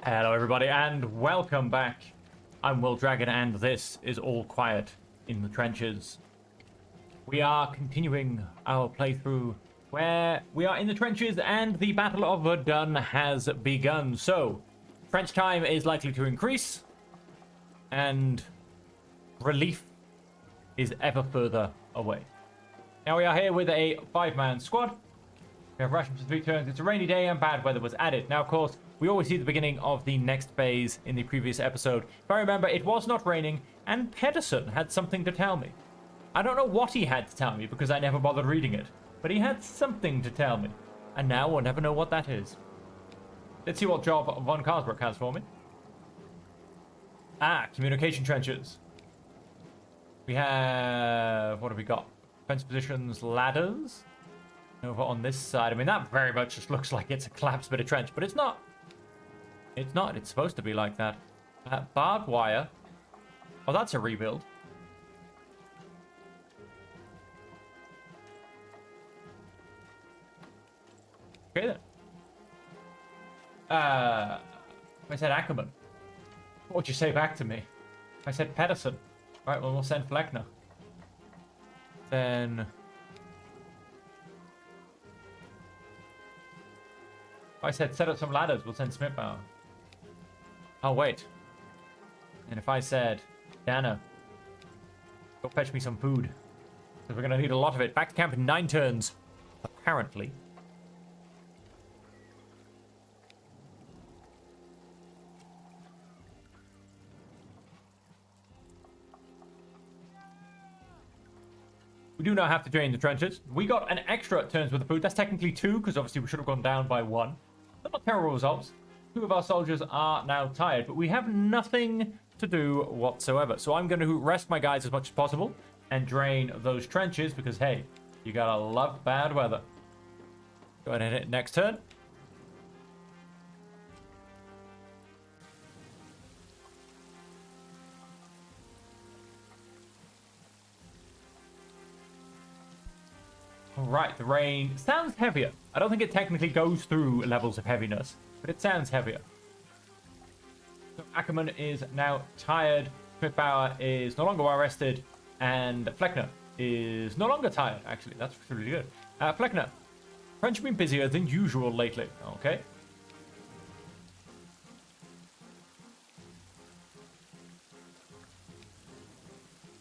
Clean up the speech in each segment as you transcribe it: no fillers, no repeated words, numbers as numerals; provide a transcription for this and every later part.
Hello everybody and welcome back. I'm Will Dragon and this is All Quiet in the Trenches. We are continuing our playthrough where we are in the trenches and the Battle of Verdun has begun. So, French time is likely to increase and relief is ever further away. Now we are here with a 5-man squad. We have rations for 3 turns. It's a rainy day and bad weather was added. Now, of course, we always see the beginning of the next phase in the previous episode. If I remember, it was not raining, and Pedersen had something to tell me. I don't know what he had to tell me because I never bothered reading it, but he had something to tell me, and now we'll never know what that is. Let's see what job von Karsbrook has for me. Communication trenches. We have... what have we got? Defense positions, ladders. Over on this side. I mean, that very much just looks like it's a collapsed bit of trench, but it's not. It's not. It's supposed to be like that. Barbed wire. Oh, that's a rebuild. Okay, then. I said Ackerman. What would you say back to me? I said Pedersen. Right, well, we'll send Fleckner. Then... I said set up some ladders, we'll send Smithbauer. Oh, wait. And if I said, Dana, go fetch me some food. Because we're going to need a lot of it. Back to camp in 9 turns. Apparently. We do not have to drain the trenches. We got an extra turns with the food. That's technically 2, because obviously we should have gone down by 1. Not terrible results. 2 of our soldiers are now tired, but we have nothing to do whatsoever. So I'm going to rest my guys as much as possible and drain those trenches because, hey, you gotta love bad weather. Go ahead and hit next turn. Right, the rain sounds heavier. I don't think it technically goes through levels of heaviness, but it sounds heavier. So Ackerman is now tired, Smithbauer is no longer well rested, and Fleckner is no longer tired, actually. That's really good. Fleckner, French have been busier than usual lately. Okay.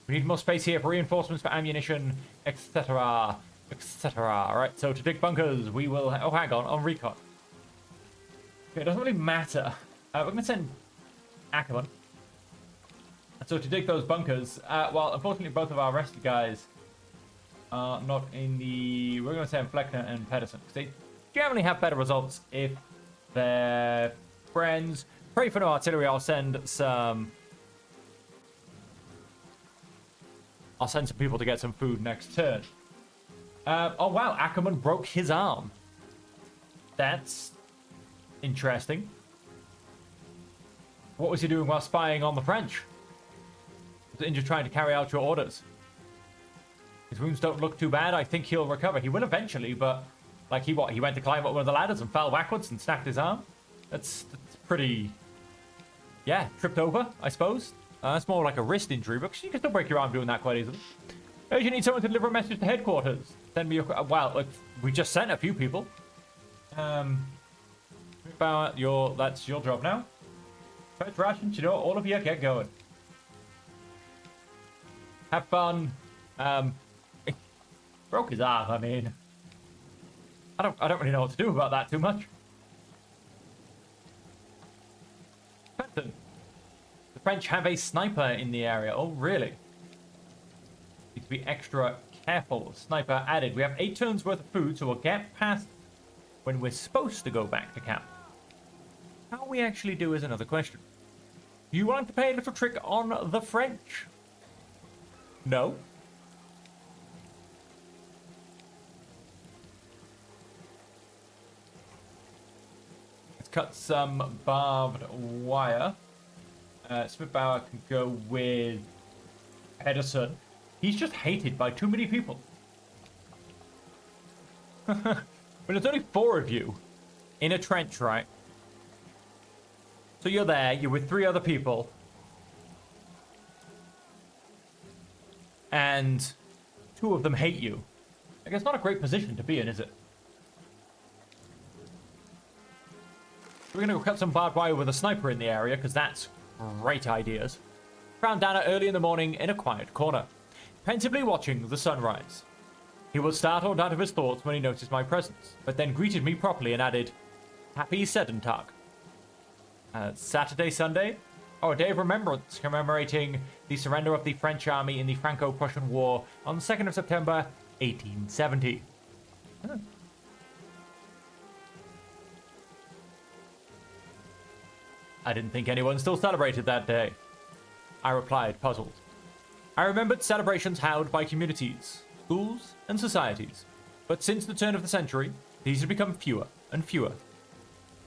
We need more space here for reinforcements, for ammunition, etc. etc. Alright, so to dig bunkers, we will... oh, hang on recon. Okay, it doesn't really matter. We're going to send Ackerman. So to dig those bunkers, well, unfortunately, both of our rested guys are not in the... we're going to send Fleckner and Pedersen, because they generally have better results if they're friends. Pray for no artillery, I'll send some people to get some food next turn. Oh wow, Ackerman broke his arm. That's interesting. What was he doing while spying on the French? Was the injured trying to carry out your orders? His wounds don't look too bad. I think he'll recover. He will eventually, but like he went to climb up one of the ladders and fell backwards and snapped his arm. That's pretty... yeah, tripped over, I suppose. That's more like a wrist injury, but you can still break your arm doing that quite easily. You need someone to deliver a message to headquarters. Send me your... well, look, we just sent a few people. That's your job now. Fetch rations, you know, all of you get going. Have fun. He broke his arm, I mean. I don't really know what to do about that too much. Fenton. The French have a sniper in the area. Oh, really? Need to be extra careful. Sniper added. We have 8 turns worth of food, so we'll get past when we're supposed to go back to camp. How we actually do is another question. You want to play a little trick on the French? No? Let's cut some barbed wire. Smithbauer can go with Pedersen. He's just hated by too many people. But there's only 4 of you in a trench, right? So you're there, you're with 3 other people. And 2 of them hate you. I guess not a great position to be in, is it? We're gonna go cut some barbed wire with a sniper in the area, because that's great ideas. Found Dana early in the morning in a quiet corner, pensively watching the sunrise. He was startled out of his thoughts when he noticed my presence, but then greeted me properly and added, "Happy Sedentag." Saturday, Sunday? Oh, a day of remembrance commemorating the surrender of the French army in the Franco-Prussian War on the 2nd of September, 1870. Huh. I didn't think anyone still celebrated that day. I replied, puzzled. I remembered celebrations held by communities, schools, and societies. But since the turn of the century, these had become fewer and fewer.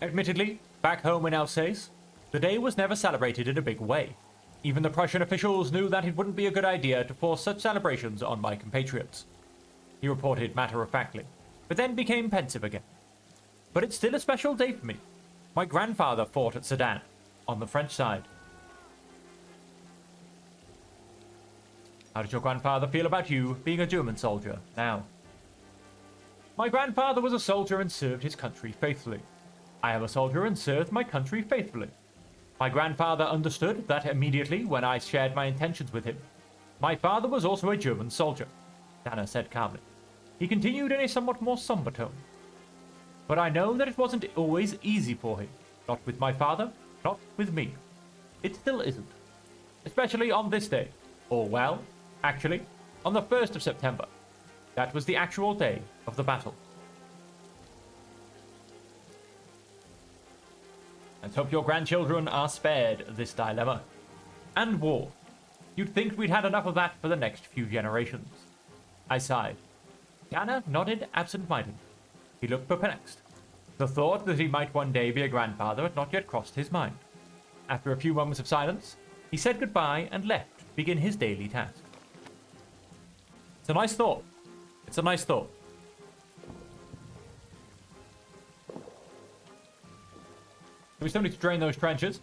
Admittedly, back home in Alsace, the day was never celebrated in a big way. Even the Prussian officials knew that it wouldn't be a good idea to force such celebrations on my compatriots. He reported matter-of-factly, but then became pensive again. But it's still a special day for me. My grandfather fought at Sedan, on the French side. How did your grandfather feel about you being a German soldier now? My grandfather was a soldier and served his country faithfully. I am a soldier and served my country faithfully. My grandfather understood that immediately when I shared my intentions with him. My father was also a German soldier, Dana said calmly. He continued in a somewhat more somber tone. But I know that it wasn't always easy for him. Not with my father, not with me. It still isn't. Especially on this day. Or well, actually, on the 1st of September. That was the actual day of the battle. Let's hope your grandchildren are spared this dilemma. And war. You'd think we'd had enough of that for the next few generations. I sighed. Dana nodded absent-minded. He looked perplexed. The thought that he might one day be a grandfather had not yet crossed his mind. After a few moments of silence, he said goodbye and left to begin his daily task. It's a nice thought. It's a nice thought. We still need to drain those trenches.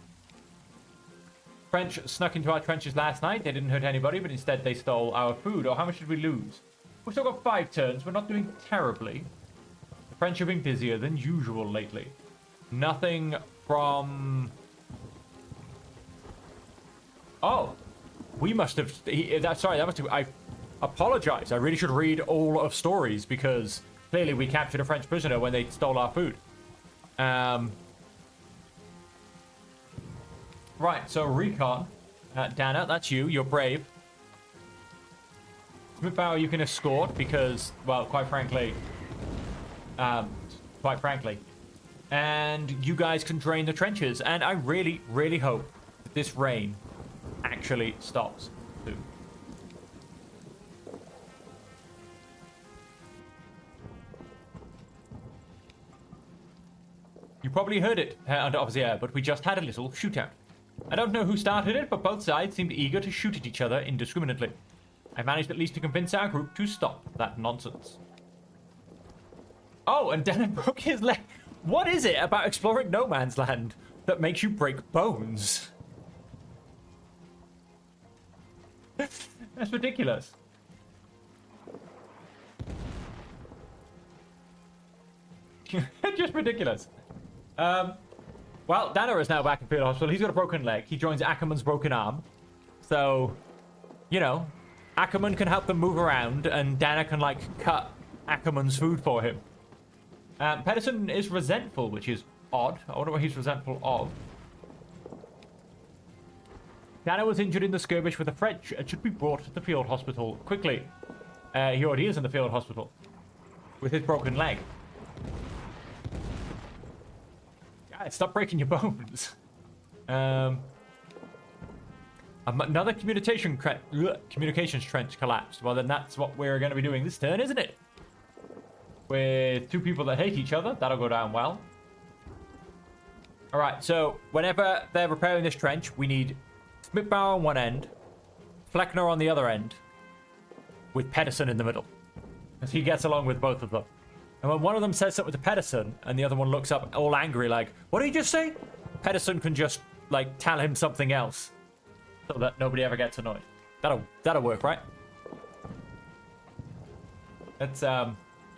French snuck into our trenches last night. They didn't hurt anybody, but instead they stole our food. Or how much did we lose? We've still got 5 turns. We're not doing terribly. The French have been busier than usual lately. Nothing from... Oh! We must have... Sorry, that must have... I apologize. I really should read all of stories because clearly we captured a French prisoner when they stole our food. Right, so recon. Dana, that's you. You're brave. Smithbauer you can escort because, well, quite frankly. And you guys can drain the trenches. And I really, really hope that this rain actually stops soon. You probably heard it under officer air, but we just had a little shootout. I don't know who started it, but both sides seemed eager to shoot at each other indiscriminately. I managed at least to convince our group to stop that nonsense. Oh, and Denon broke his leg. What is it about exploring no man's land that makes you break bones? That's ridiculous. Just ridiculous. Well, Dana is now back in field hospital. He's got a broken leg. He joins Ackerman's broken arm. So, you know, Ackerman can help them move around, and Dana can, like, cut Ackerman's food for him. Pedersen is resentful, which is odd. I wonder what he's resentful of. Dana was injured in the skirmish with the French and should be brought to the field hospital quickly. He already is in the field hospital with his broken leg. Guys, stop breaking your bones. Another communications trench collapsed. Well, then that's what we're going to be doing this turn, isn't it? With 2 people that hate each other. That'll go down well. Alright, so whenever they're repairing this trench, we need Smithbauer on one end, Fleckner on the other end, with Pedersen in the middle. Because he gets along with both of them. And when one of them says something to Pedersen, and the other one looks up all angry like, what did he just say? Pedersen can just, like, tell him something else. So that nobody ever gets annoyed. That'll work, right? Let's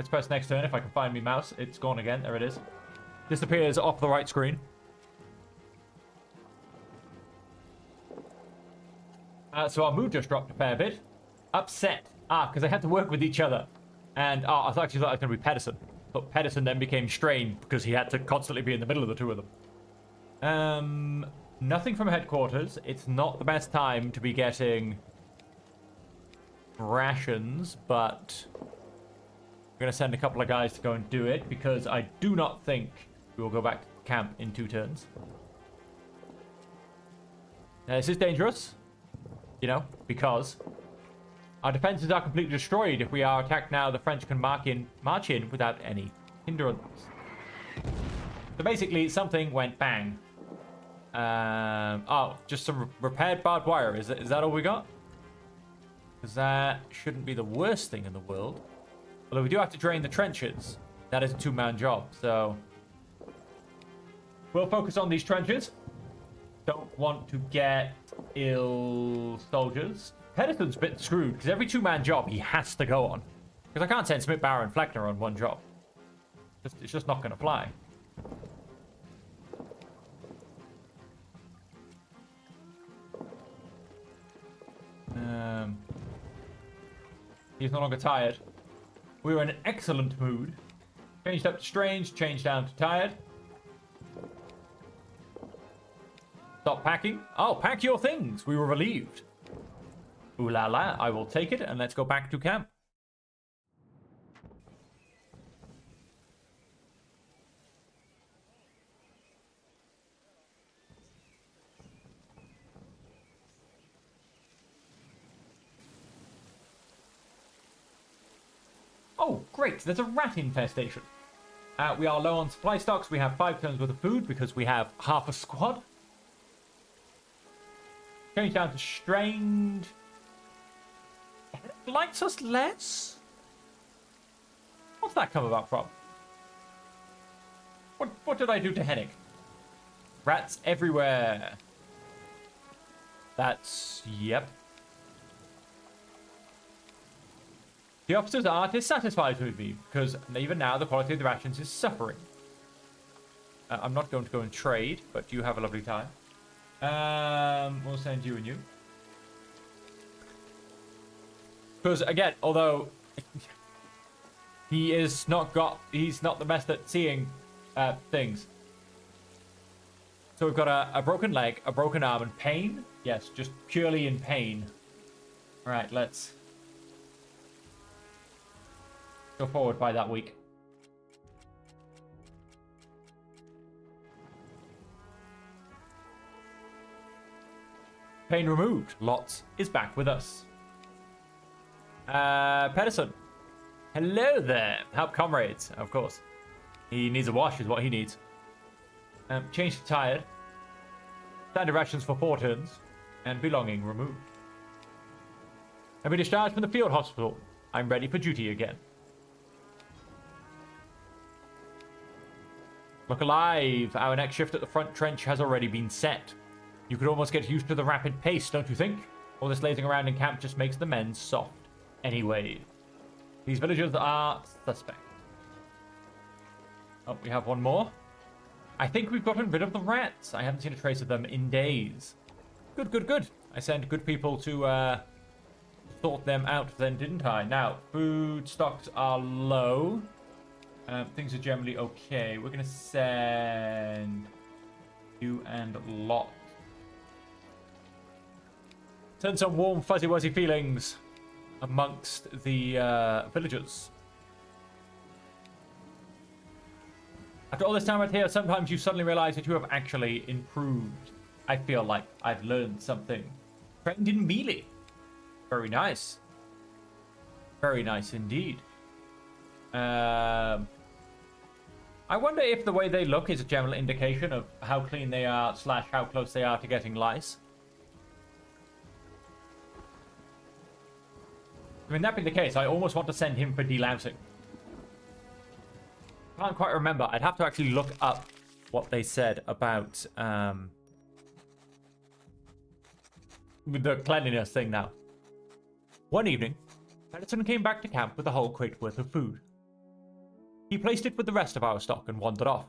press next turn if I can find me mouse. It's gone again. There it is. Disappears off the right screen. So our mood just dropped a fair bit. Upset. Because they had to work with each other. And I actually thought it was going to be Pedersen. But Pedersen then became strained because he had to constantly be in the middle of the two of them. Nothing from headquarters. It's not the best time to be getting rations, but we're going to send a couple of guys to go and do it because I do not think we will go back to camp in 2 turns. Now, this is dangerous, you know, because our defenses are completely destroyed. If we are attacked now, the French can march in without any hindrance. So basically, something went bang. Just some repaired barbed wire. Is that all we got? Because that shouldn't be the worst thing in the world. Although we do have to drain the trenches. That is a 2-man job, so we'll focus on these trenches. Don't want to get ill soldiers. Pedersen's a bit screwed, because every 2-man job he has to go on. Because I can't send Smith, Bauer, and Fleckner on one job. It's just not going to fly. He's no longer tired. We were in an excellent mood. Changed up to strange, changed down to tired. Stop packing. Oh, pack your things. We were relieved. Ooh la la, I will take it, and let's go back to camp. Oh, great, there's a rat infestation. We are low on supply stocks. We have 5 turns worth of food because we have half a squad. Change down to strained. It likes us less? What's that come about from? What did I do to Hennig? Rats everywhere. That's... yep. The officers are dissatisfied with me because even now the quality of the rations is suffering. I'm not going to go and trade, but you have a lovely time. We'll send you and you. Because again, although he's not the best at seeing things. So we've got a broken leg, a broken arm, and pain. Yes, just purely in pain. All right, let's go forward by that week. Pain removed. Lots is back with us. Pedersen. Hello there. Help comrades, of course. He needs a wash is what he needs. Change to tired. Standard rations for 4 turns. And belonging removed. I've been discharged from the field hospital. I'm ready for duty again. Look alive. Our next shift at the front trench has already been set. You could almost get used to the rapid pace, don't you think? All this lazing around in camp just makes the men soft. Anyway, these villagers are suspect. Oh, we have one more. I think we've gotten rid of the rats. I haven't seen a trace of them in days. Good, good, good. I sent good people to sort them out then, didn't I? Now, food stocks are low. Things are generally okay. We're going to send you and Lot. Send some warm, fuzzy-wuzzy feelings amongst the villagers. After all this time right here, sometimes you suddenly realize that you have actually improved. I feel like I've learned something. Trained in melee. Very nice. Very nice indeed. I wonder if the way they look is a general indication of how clean they are / how close they are to getting lice. I mean, that being the case, I almost want to send him for delousing. Can't quite remember. I'd have to actually look up what they said about the cleanliness thing now. One evening, Edison came back to camp with a whole crate worth of food. He placed it with the rest of our stock and wandered off,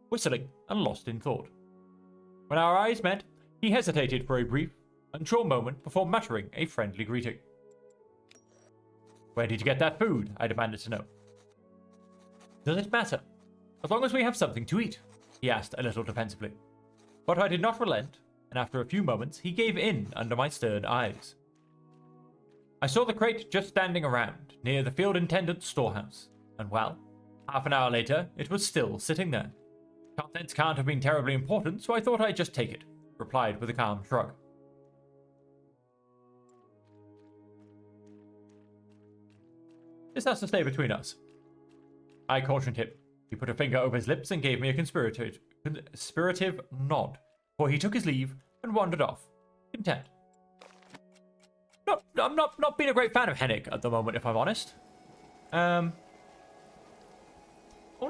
whistling and lost in thought. When our eyes met, he hesitated for a brief, unsure moment before muttering a friendly greeting. Where did you get that food? I demanded to know. Does it matter? As long as we have something to eat, he asked a little defensively. But I did not relent, and after a few moments, he gave in under my stern eyes. I saw the crate just standing around, near the field intendant's storehouse, and well, half an hour later, it was still sitting there. Contents can't have been terribly important, so I thought I'd just take it, replied with a calm shrug. This has to stay between us. I cautioned him. He put a finger over his lips and gave me a conspirative nod, for he took his leave and wandered off, content. I'm not being a great fan of Hennig at the moment, if I'm honest. Oh,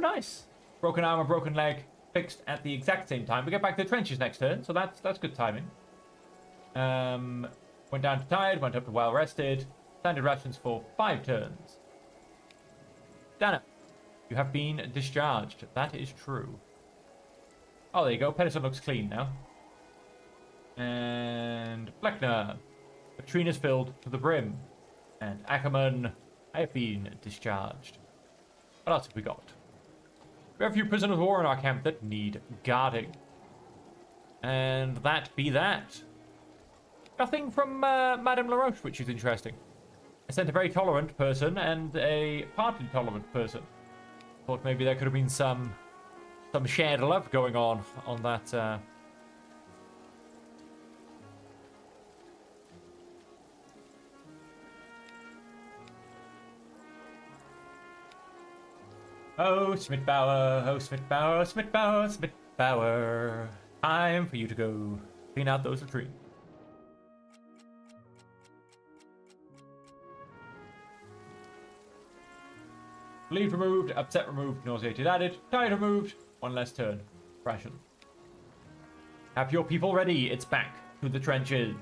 nice. Broken arm and broken leg fixed at the exact same time. We get back to the trenches next turn, so that's good timing. Went down to tired, went up to well rested. Standard rations for 5 turns. Dana, you have been discharged. That is true. Oh, there you go. Pedersen looks clean now. And Fleckner. Latrine is filled to the brim. And Ackerman, I have been discharged. What else have we got? We have a few prisoners of war in our camp that need guarding. And that be that. Nothing from Madame LaRoche, which is interesting. I sent a very tolerant person and a partly tolerant person. Thought maybe there could have been some shared love going on that. Oh, Schmidt-Bauer, oh, Schmidt-Bauer, Schmidt-Bauer, Schmidt-Bauer. Time for you to go clean out those latrines. Bleed removed, upset removed, nauseated added, tired removed, 1 less turn. Ration. Have your people ready, it's back to the trenches.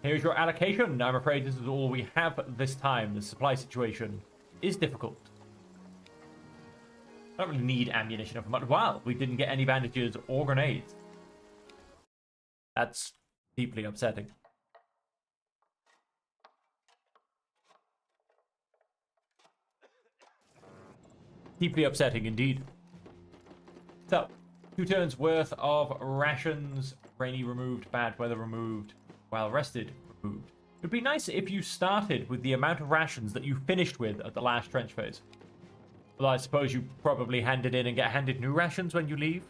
Here's your allocation. I'm afraid this is all we have this time. The supply situation is difficult. I don't really need ammunition of much. Wow, we didn't get any bandages or grenades. That's deeply upsetting. Deeply upsetting indeed. So, 2 turns worth of rations. Rainy removed, bad weather removed, well rested removed. It would be nice if you started with the amount of rations that you finished with at the last trench phase. Well, I suppose you probably hand it in and get handed new rations when you leave.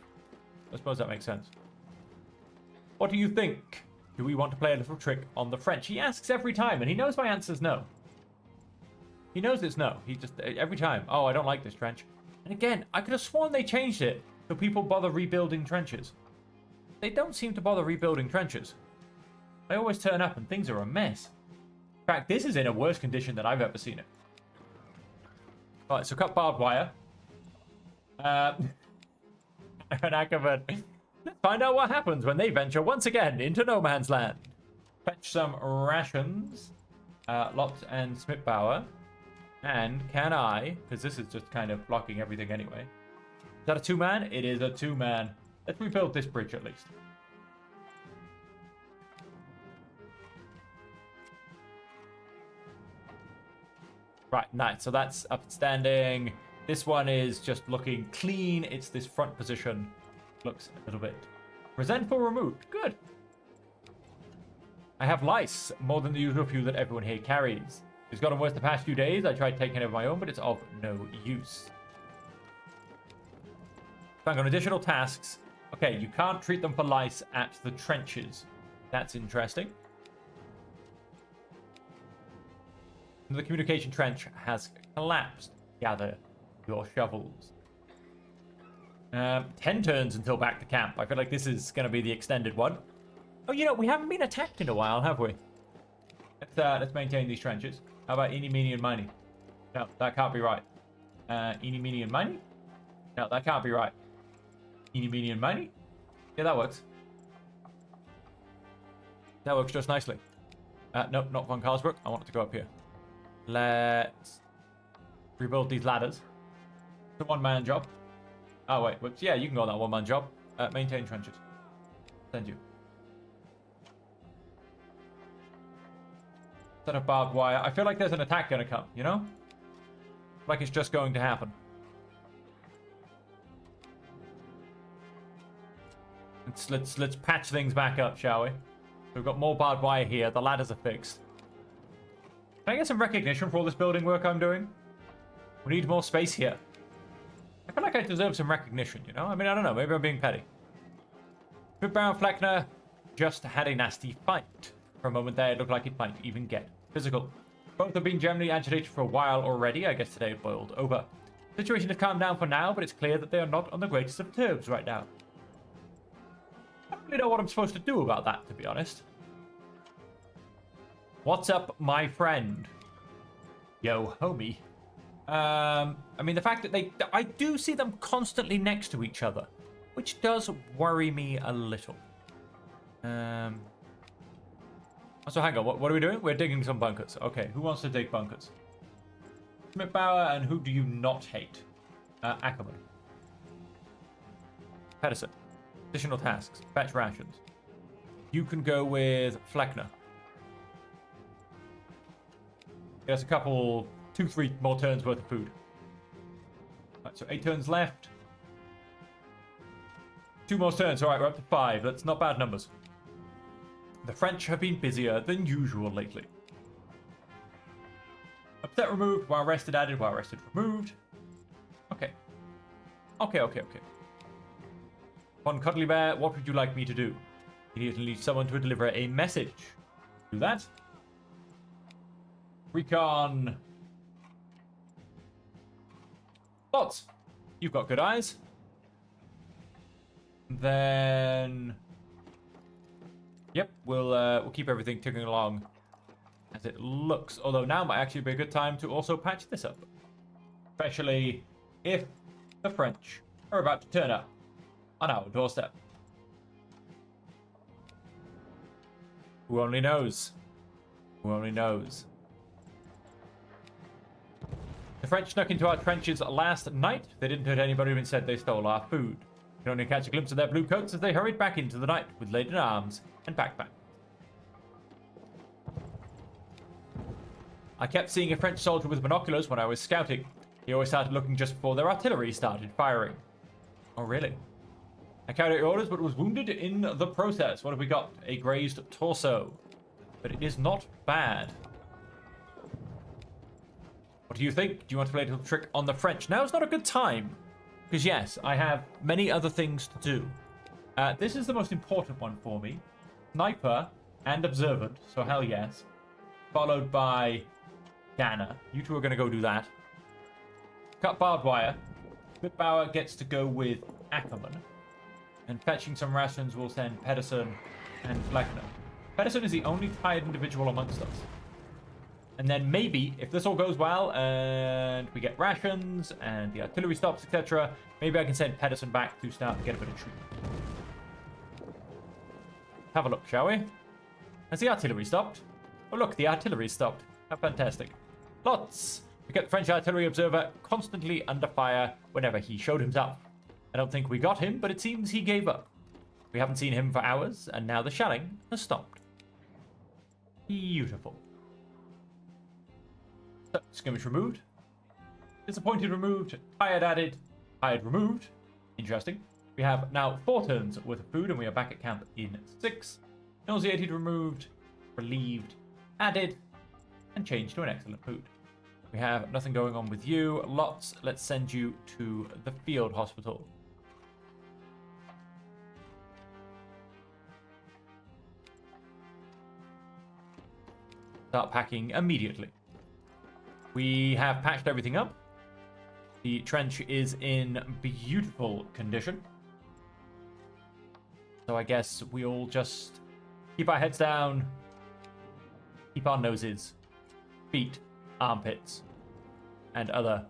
I suppose that makes sense. What do you think? Do we want to play a little trick on the French? He asks every time, and he knows my answer's no. He knows it's no. He just, every time, oh, I don't like this trench. And again, I could have sworn they changed it so people bother rebuilding trenches. They don't seem to bother rebuilding trenches. I always turn up and things are a mess. In fact, this is in a worse condition than I've ever seen it. Alright, so cut barbed wire. And Ackerman. Let's find out what happens when they venture once again into no man's land. Fetch some rations. Lott and Schmidt-Bauer. And can I, because this is just kind of blocking everything anyway. Is that a 2-man? It is a 2-man. Let's rebuild this bridge at least. Right, nice. So that's upstanding. This one is just looking clean. It's this front position. Looks a little bit resentful removed. Good. I have lice, more than the usual few that everyone here carries. It's gotten worse the past few days. I tried taking over my own, but it's of no use. Bang on additional tasks. Okay, you can't treat them for lice at the trenches. That's interesting. The communication trench has collapsed. Gather your shovels. 10 turns until back to camp. I feel like this is going to be the extended one. Oh, you know, we haven't been attacked in a while, have we? Let's maintain these trenches. How about eeny, meeny, and miny? No, that can't be right. Eeny, meeny, and miny? No, that can't be right. Eeny, meeny, and miny. Yeah, that works. That works just nicely. Nope, not Von Carlsbrook. I want it to go up here. Let's rebuild these ladders. It's a one-man job. Oh, wait. Whoops. Yeah, you can go on that one-man job. Maintain trenches. Send you. Set up barbed wire. I feel like there's an attack going to come, you know? Like it's just going to happen. Let's patch things back up, shall we? We've got more barbed wire here. The ladders are fixed. Can I get some recognition for all this building work I'm doing? We need more space here. I feel like I deserve some recognition, you know? I mean, I don't know. Maybe I'm being petty. Footbound and Fleckner just had a nasty fight. For a moment there, it looked like it might even get physical. Both have been generally agitated for a while already. I guess today it boiled over. The situation has calmed down for now, but it's clear that they are not on the greatest of terms right now. I don't really know what I'm supposed to do about that, to be honest. What's up, my friend? Yo, homie. I mean, the fact that I do see them constantly next to each other, which does worry me a little. So hang on, what are we doing? We're digging some bunkers. Okay, who wants to dig bunkers? Schmidt-Bauer, and who do you not hate? Ackerman. Pedersen. Additional tasks. Fetch rations. You can go with Fleckner. There's a couple, 2-3 more turns worth of food. Right, so 8 turns left. 2 more turns. All right, we're up to 5. That's not bad numbers. The French have been busier than usual lately. Upset removed, while rested added, while rested removed. Okay. Okay. Von Cuddly Bear, what would you like me to do? You need to lead someone to deliver a message. Do that. Recon. Lots. You've got good eyes. Then. Yep, we'll keep everything ticking along as it looks. Although now might actually be a good time to also patch this up, especially if the French are about to turn up on our doorstep. Who only knows? Who only knows? The French snuck into our trenches last night. They didn't hurt anybody and instead they stole our food. You can only catch a glimpse of their blue coats as they hurried back into the night with laden arms and backpack. I kept seeing a French soldier with binoculars when I was scouting. He always started looking just before their artillery started firing. Oh, really? I carried out your orders, but was wounded in the process. What have we got? A grazed torso. But it is not bad. What do you think? Do you want to play a little trick on the French? Now is not a good time. Because yes, I have many other things to do. This is the most important one for me. Sniper and Observant, so hell yes. Followed by Ganna. You two are going to go do that. Cut barbed wire. Schmidt-Bauer gets to go with Ackerman. And fetching some rations will send Pedersen and Fleckner. Pedersen is the only tired individual amongst us. And then maybe, if this all goes well, and we get rations, and the artillery stops, etc., maybe I can send Pedersen back to start to get a bit of treatment. Have a look, shall we? Has the artillery stopped? Oh look, the artillery stopped. How fantastic. Lots! We kept the French artillery observer constantly under fire whenever he showed himself. I don't think we got him, but it seems he gave up. We haven't seen him for hours, and now the shelling has stopped. Beautiful. So, skirmish removed. Disappointed removed. Tired added. Tired removed. Interesting. We have now 4 turns worth of food, and we are back at camp in 6. Nauseated removed. Relieved. Added. And changed to an excellent food. We have nothing going on with you. Lots. Let's send you to the field hospital. Start packing immediately. We have patched everything up. The trench is in beautiful condition. So I guess we'll just keep our heads down, keep our noses, feet, armpits, and other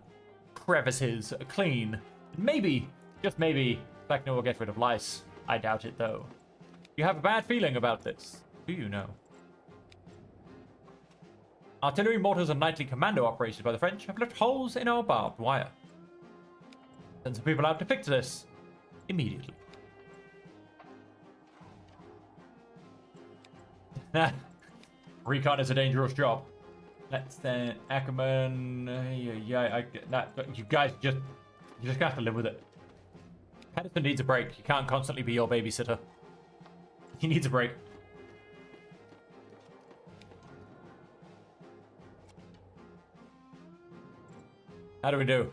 crevices clean Maybe, just maybe, Vecna will get rid of lice. I doubt it, though. You have a bad feeling about this. Do you know? Artillery mortars and nightly commando operated by the French have left holes in our barbed wire. Send some people out to fix this. Immediately. Recon is a dangerous job. Let's then Ackerman. You guys just have to live with it. Pedersen needs a break. He can't constantly be your babysitter. He needs a break. How do we do?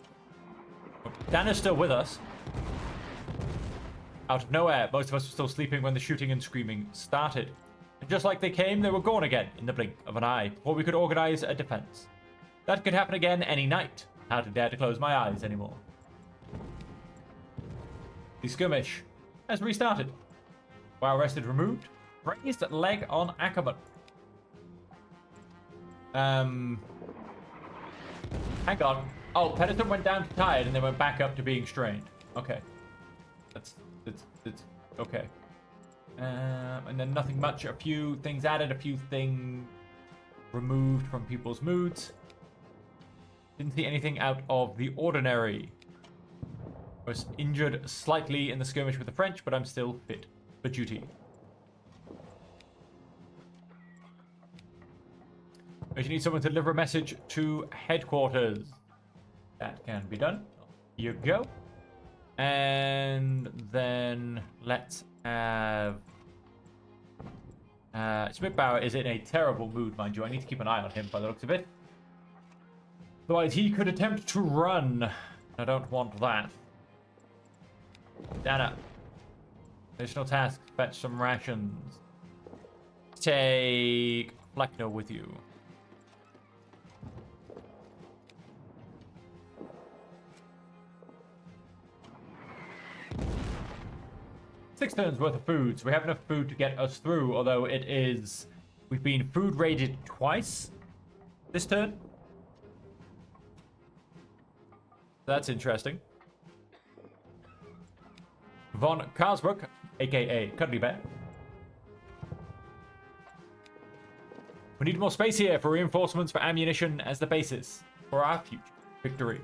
Dan is still with us. Out of nowhere, most of us were still sleeping when the shooting and screaming started. And just like they came, they were gone again in the blink of an eye before we could organize a defense. That could happen again any night. How to dare to close my eyes anymore. The skirmish has restarted. While rested removed, raised leg on Ackerman. Hang on. Oh, Pedersen went down to tired and then went back up to being strained. Okay. That's okay. And then nothing much. A few things added, a few things removed from people's moods. Didn't see anything out of the ordinary. I was injured slightly in the skirmish with the French, but I'm still fit for duty. We need someone to deliver a message to headquarters. That can be done. Here you go. And then let's have... Schmidt-Bauer is in a terrible mood, mind you. I need to keep an eye on him by the looks of it. Otherwise, he could attempt to run. I don't want that. Dana. Additional task. Fetch some rations. Take Fleckner with you. Six turns worth of food, so we have enough food to get us through, although it is... We've been food raided twice this turn. That's interesting. Von Karlsbruck, aka Cuddly Bear. We need more space here for reinforcements for ammunition as the basis for our future victory.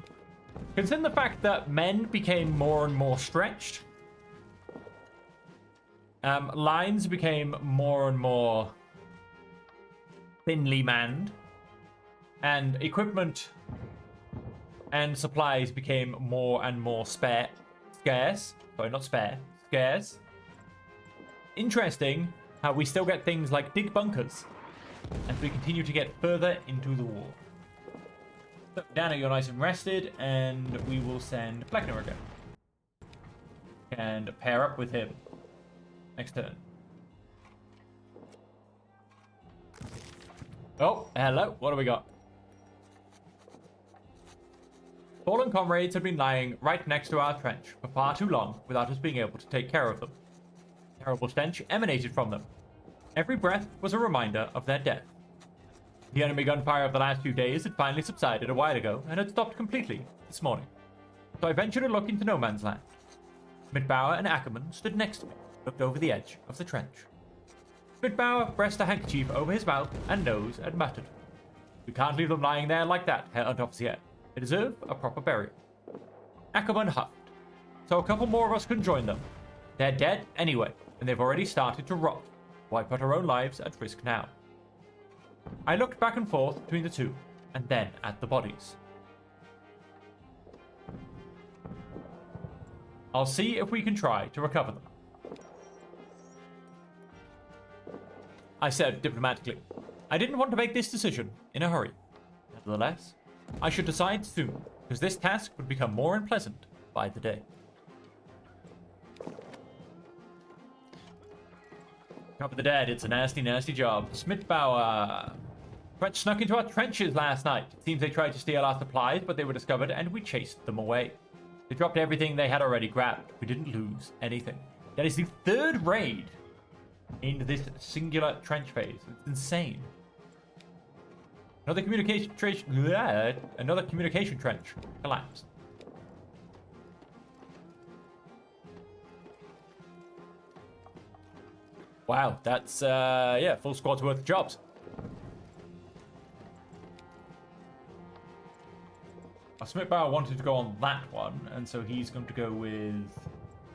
Consider the fact that men became more and more stretched. Lines became more and more thinly manned. And equipment and supplies became more and more scarce. Sorry, not spare. Scarce. Interesting how we still get things like dig bunkers as we continue to get further into the war. So, Dana, you're nice and rested, and we will send Fleckner again. And pair up with him. Next turn. Oh, hello. What do we got? Fallen comrades had been lying right next to our trench for far too long without us being able to take care of them. Terrible stench emanated from them. Every breath was a reminder of their death. The enemy gunfire of the last few days had finally subsided a while ago and had stopped completely this morning. So I ventured a look into no man's land. Schmidt-Bauer and Ackerman stood next to me, looked over the edge of the trench. Schmidt-Bauer pressed a handkerchief over his mouth and nose and muttered, "We can't leave them lying there like that, Herr Unteroffizier. They deserve a proper burial." Ackerman huffed. "So a couple more of us can join them. They're dead anyway, and they've already started to rot. Why put our own lives at risk now?" I looked back and forth between the two, and then at the bodies. "I'll see if we can try to recover them," I said diplomatically. I didn't want to make this decision in a hurry. Nevertheless, I should decide soon, because this task would become more unpleasant by the day. Cover the dead, it's a nasty, nasty job. Schmidt-Bauer. French snuck into our trenches last night. It seems they tried to steal our supplies, but they were discovered and we chased them away. They dropped everything they had already grabbed. We didn't lose anything. That is the third raid into this singular trench phase. It's insane. Another communication trench collapsed. Wow, that's, yeah, full squad's worth of jobs. Our Smith Bauer wanted to go on that one, and so he's going to go with,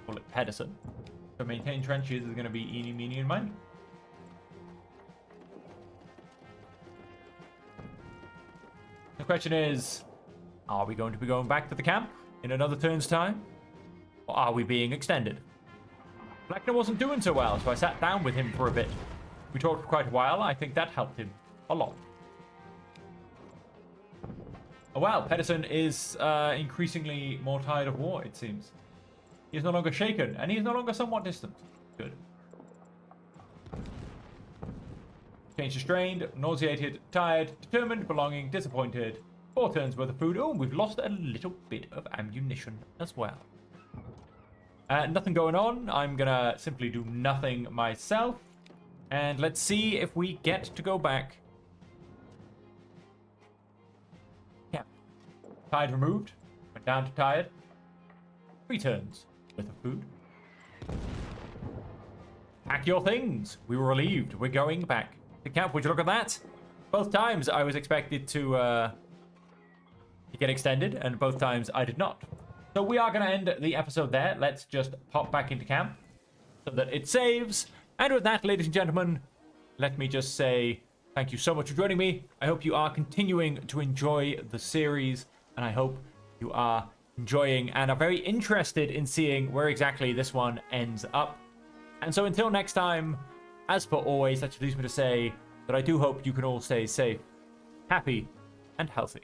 call it Pedersen. So maintain trenches is going to be eeny, meeny, and miny. The question is, are we going to be going back to the camp in another turn's time? Or are we being extended? Blackner wasn't doing so well, so I sat down with him for a bit. We talked for quite a while. I think that helped him a lot. Oh wow, Pedersen is increasingly more tired of war, it seems. He is no longer shaken, and he is no longer somewhat distant. Good. Changed to strained, nauseated, tired, determined, belonging, disappointed. 4 turns worth of food. Oh, we've lost a little bit of ammunition as well. Nothing going on. I'm gonna simply do nothing myself. And let's see if we get to go back. Yeah. Tired removed. Went down to tired. 3 turns worth of food. Pack your things. We were relieved. We're going back to camp. Would you look at that? Both times I was expected to get extended, and both times I did not. So we are going to end the episode there. Let's just pop back into camp so that it saves. And with that, ladies and gentlemen, let me just say thank you so much for joining me. I hope you are continuing to enjoy the series, and I hope you are enjoying and are very interested in seeing where exactly this one ends up. And so until next time, as per always, that just leaves me to say that I do hope you can all stay safe, happy, and healthy.